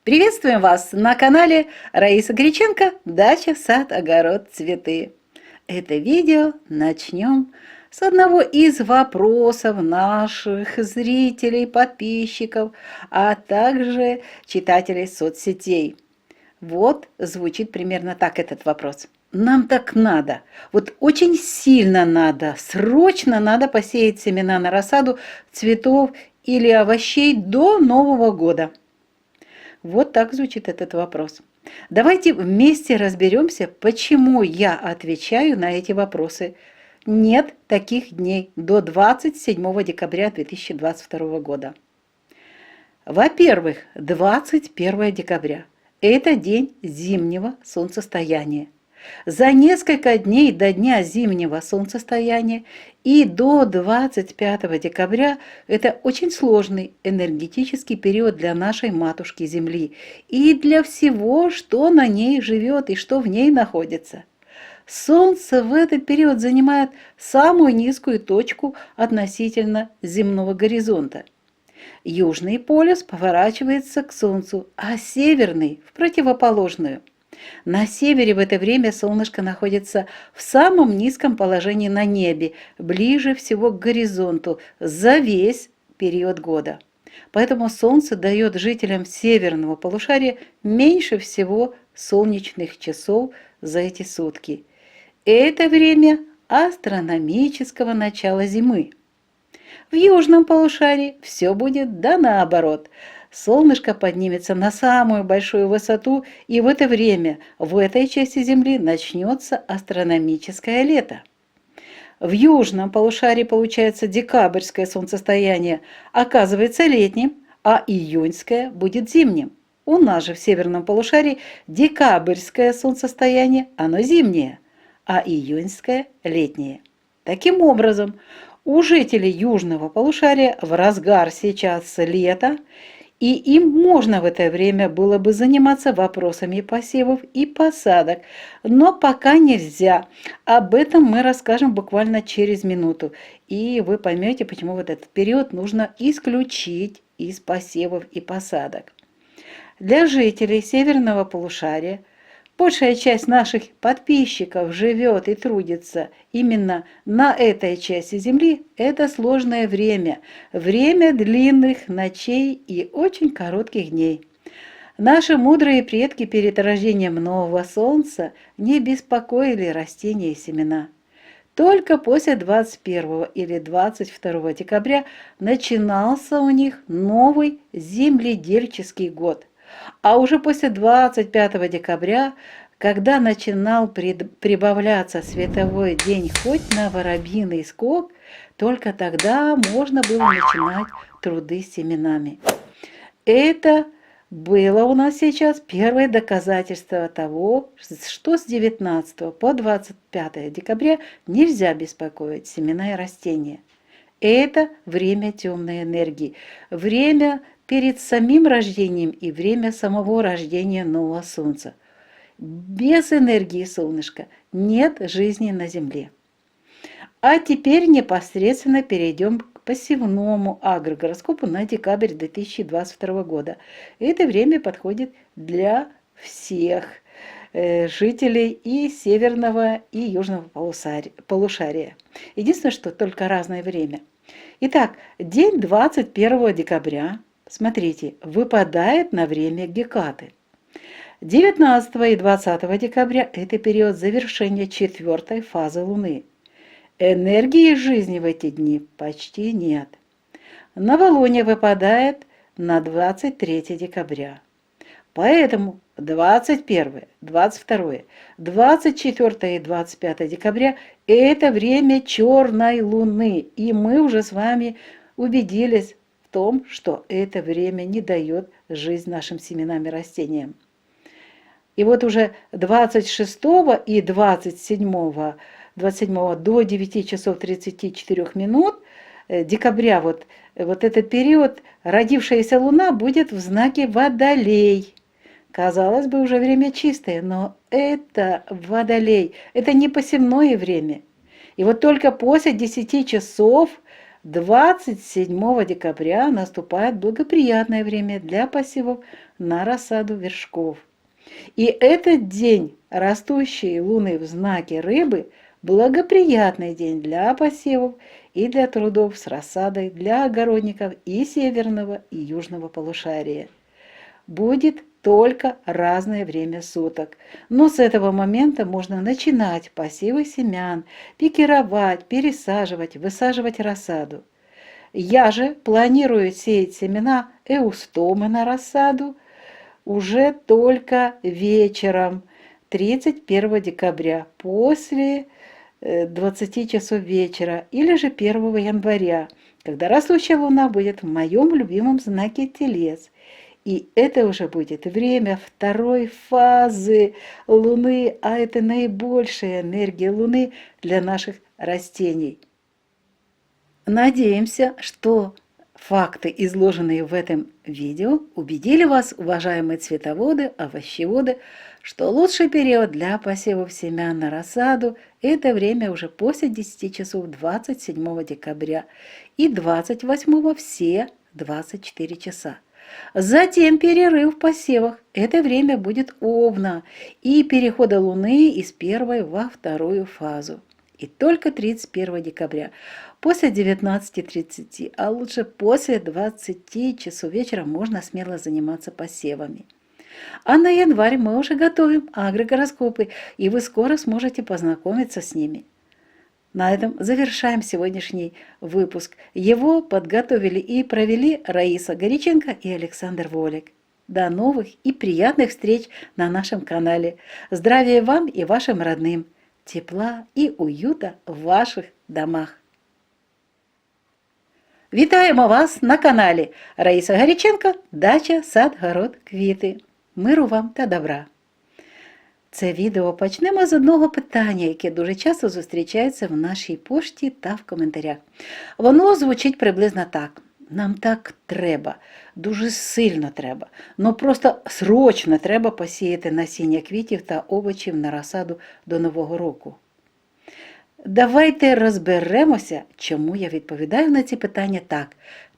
Приветствуем вас на канале Раиса Греченко «Дача, сад, огород, цветы». Это видео начнем с одного из вопросов наших зрителей, подписчиков, а также читателей соцсетей. Вот звучит примерно так этот вопрос. Нам так надо, вот очень сильно надо, срочно надо посеять семена на рассаду цветов или овощей до Нового года. Вот так звучит этот вопрос. Давайте вместе разберемся, почему я отвечаю на эти вопросы. Нет таких дней до 27 декабря 2022 года. Во-первых, 21 декабря – это день зимнего солнцестояния. За несколько дней до дня зимнего солнцестояния и до 25 декабря это очень сложный энергетический период для нашей матушки Земли и для всего, что на ней живет и что в ней находится. Солнце в этот период занимает самую низкую точку относительно земного горизонта. Южный полюс поворачивается к Солнцу, а северный – в противоположную. На севере в это время солнышко находится в самом низком положении на небе, ближе всего к горизонту за весь период года. Поэтому солнце дает жителям северного полушария меньше всего солнечных часов за эти сутки. Это время астрономического начала зимы. В южном полушарии все будет да наоборот. Солнышко поднимется на самую большую высоту, и в это время в этой части Земли начнется астрономическое лето. В южном полушарии получается декабрьское солнцестояние оказывается летним, а июньское будет зимним. У нас же в северном полушарии декабрьское солнцестояние, оно зимнее, а июньское летнее. Таким образом, у жителей южного полушария в разгар сейчас лето, и им можно в это время было бы заниматься вопросами посевов и посадок, но пока нельзя. Об этом мы расскажем буквально через минуту, и вы поймете, почему в этот период нужно исключить из посевов и посадок. Для жителей северного полушария большая часть наших подписчиков живет и трудится именно на этой части Земли. Это сложное время, время длинных ночей и очень коротких дней. Наши мудрые предки перед рождением нового Солнца не беспокоили растения и семена. Только после 21 или 22 декабря начинался у них новый земледельческий год. А уже после 25 декабря, когда начинал прибавляться световой день хоть на воробьиный скок, только тогда можно было начинать труды с семенами. Это было у нас сейчас первое доказательство того, что с 19 по 25 декабря нельзя беспокоить семена и растения. Это время темной энергии, время перед самим рождением и время самого рождения нового Солнца. Без энергии солнышка нет жизни на Земле. А теперь непосредственно перейдем к посевному агрогороскопу на декабрь 2022 года. Это время подходит для всех жителей и северного, и южного полушария. Единственное, что только разное время. Итак, день 21 декабря, смотрите, выпадает на время гекаты. 19 и 20 декабря – это период завершения четвертой фазы Луны. Энергии жизни в эти дни почти нет. Новолуние выпадает на 23 декабря. Поэтому 21, 22, 24 и 25 декабря – это время черной Луны. И мы уже с вами убедились в том, что это время не дает жизнь нашим семенам и растениям. И вот уже 26 и 27 до 9 часов 34 минут декабря, вот этот период, родившаяся Луна будет в знаке Водолей. Казалось бы, уже время чистое, но это Водолей, это не посевное время. И вот только после 10 часов 27 декабря наступает благоприятное время для посевов на рассаду вершков. И этот день растущей луны в знаке рыбы – благоприятный день для посевов и для трудов с рассадой для огородников и северного, и южного полушария. Будет только разное время суток, но с этого момента можно начинать посевы семян, пикировать, пересаживать, высаживать рассаду. Я же планирую сеять семена эустомы на рассаду уже только вечером 31 декабря после 20 часов вечера или же 1 января, когда растущая луна будет в моем любимом знаке Телец. И это уже будет время второй фазы Луны, а это наибольшая энергия Луны для наших растений. Надеемся, что факты, изложенные в этом видео, убедили вас, уважаемые цветоводы, овощеводы, что лучший период для посевов семян на рассаду – это время уже после 10 часов 27 декабря и 28 все 24 часа. Затем перерыв в посевах. Это время будет Овна и перехода Луны из первой во вторую фазу. И только 31 декабря после 19:30, а лучше после 20 часов вечера можно смело заниматься посевами. А на январь мы уже готовим агрогороскопы, и вы скоро сможете познакомиться с ними. На этом завершаем сегодняшний выпуск. Его подготовили и провели Раиса Гориченко и Александр Волик. До новых и приятных встреч на нашем канале. Здравия вам и вашим родным. Тепла і уюта в ваших домах. Вітаємо вас на каналі Раїса Гориченко, дача, сад, город, квіти. Миру вам та добра. Це відео почнемо з одного питання, яке дуже часто зустрічається в нашій пошті та в коментарях. Воно звучить приблизно так. Нам так треба, дуже сильно треба, но просто срочно треба посіяти насіння квітів та овочів на розсаду до Нового року. Давайте розберемося, чому я відповідаю на ці питання так.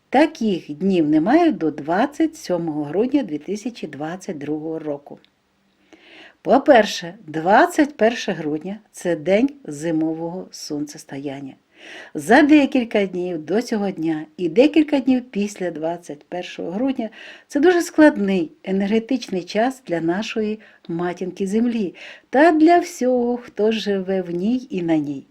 Таких днів немає до 27 грудня 2022 року. По-перше, 21 грудня – це день зимового сонцестояння. За декілька днів до цього дня і декілька днів після 21 грудня – це дуже складний енергетичний час для нашої матінки Землі та для всього, хто живе в ній і на ній.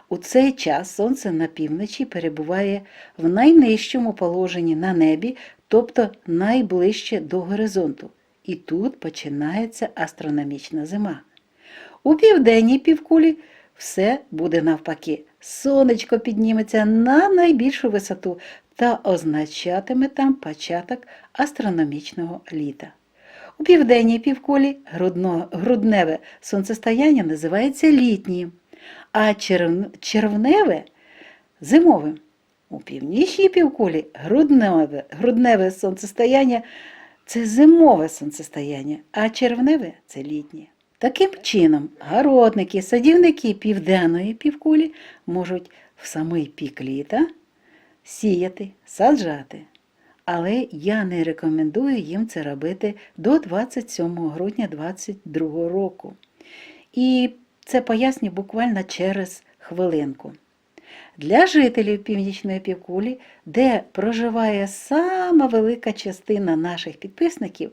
У цей час Сонце на півночі перебуває в найнижчому положенні на небі, тобто найближче до горизонту. І тут починається астрономічна зима. У південній півкулі все буде навпаки. Сонечко підніметься на найбільшу висоту та означатиме там початок астрономічного літа. У південній півкулі грудневе сонцестояння називається літнім, а червневе – зимовим. У північній півкулі грудневе сонцестояння – це зимове сонцестояння, а червневе – це літнє. Таким чином, городники, садівники південної півкулі можуть в самий пік літа сіяти, саджати. Але я не рекомендую їм це робити до 27 грудня 2022 року. І це поясню буквально через хвилинку. Для жителів північної півкулі, де проживає сама велика частина наших підписників,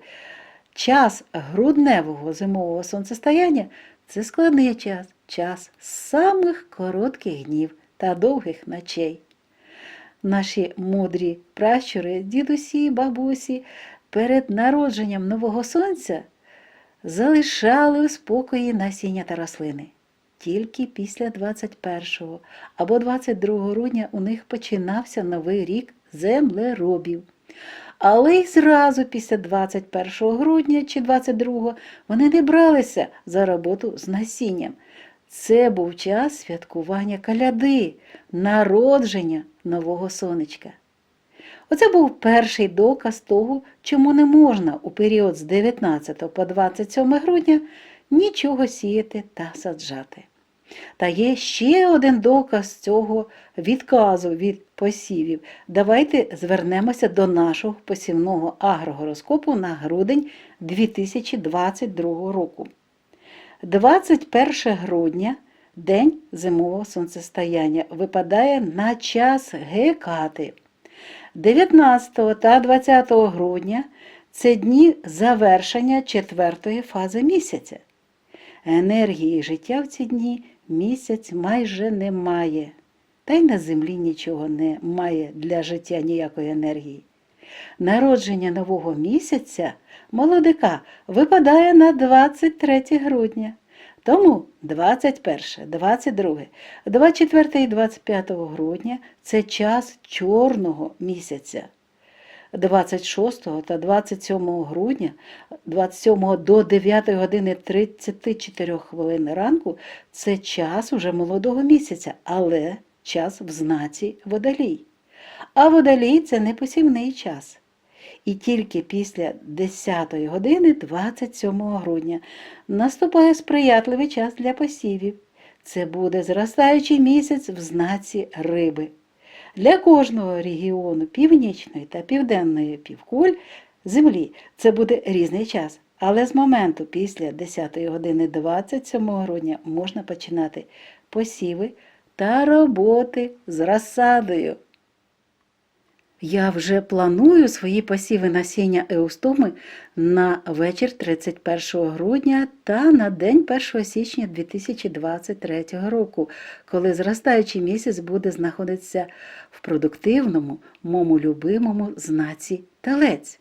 час грудневого зимового сонцестояння – це складний час самих коротких днів та довгих ночей. Наші мудрі пращури, дідусі, бабусі перед народженням нового сонця залишали у спокої насіння та рослини. Тільки після 21 або 22 грудня у них починався новий рік землеробів. Але й зразу після 21 грудня чи 22 вони не бралися за роботу з насінням. Це був час святкування коляди, народження нового сонечка. Оце був перший доказ того, чому не можна у період з 19 по 27 грудня нічого сіяти та саджати. Та є ще один доказ цього відказу від посівів. Давайте звернемося до нашого посівного агрогороскопу на грудень 2022 року. 21 грудня, день зимового сонцестояння, випадає на час Гекати. 19 та 20 грудня – це дні завершення 4-ї фази місяця. Енергії життя в ці дні місяць майже не має. Та й на землі нічого не має для життя ніякої енергії. Народження нового місяця, молодика, випадає на 23 грудня. Тому 21, 22, 24 і 25 грудня – це час чорного місяця. 26 та 27 грудня, 27 до 9 години 34 хвилин ранку – це час уже молодого місяця, але час в знаці Водолій. А Водолій – це не посівний час. І тільки після 10 години 27 грудня наступає сприятливий час для посівів. Це буде зростаючий місяць в знаці Риби. Для кожного регіону північної та південної півкуль землі це буде різний час. Але з моменту після 10 години 27 грудня можна починати посіви та роботи з розсадою. Я вже планую свої посіви насіння еустоми на вечір 31 грудня та на день 1 січня 2023 року, коли зростаючий місяць буде знаходитися в продуктивному, моєму любимому знаці Телець.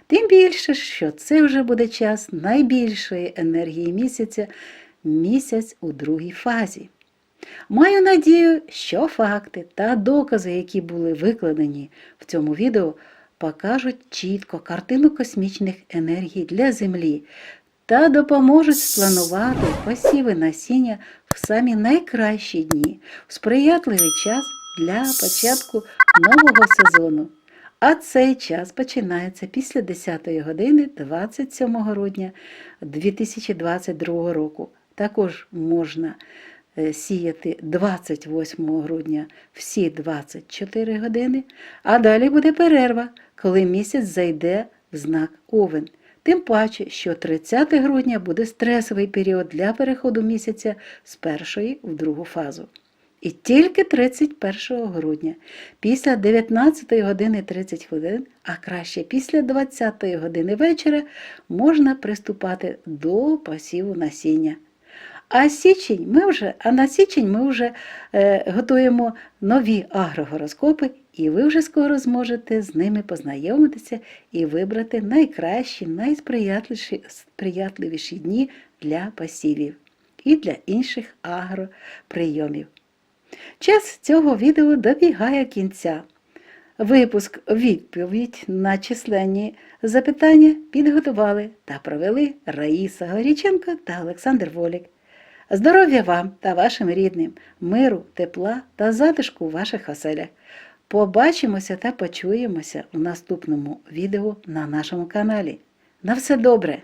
Тим більше, що це вже буде час найбільшої енергії місяця, місяць у другій фазі. Маю надію, що факти та докази, які були викладені в цьому відео, покажуть чітко картину космічних енергій для Землі та допоможуть спланувати посіви насіння в самі найкращі дні, в сприятливий час для початку нового сезону. А цей час починається після 10 години 27 грудня 2022 року. Також можна сіяти 28 грудня всі 24 години, а далі буде перерва, коли місяць зайде в знак Овен. Тим паче, що 30 грудня буде стресовий період для переходу місяця з першої в другу фазу. І тільки 31 грудня, після 19 години 30 хвилин, а краще після 20 години вечора, можна приступати до посіву насіння. А на січень ми вже готуємо нові агрогороскопи, і ви вже скоро зможете з ними познайомитися і вибрати найкращі, найсприятливіші дні для посівів і для інших агроприйомів. Час цього відео добігає кінця. Випуск «Відповідь на численні запитання» підготували та провели Раїса Горіченко та Олександр Волік. Здоров'я вам та вашим рідним, миру, тепла та затишку у ваших оселях. Побачимося та почуємося у наступному відео на нашому каналі. На все добре!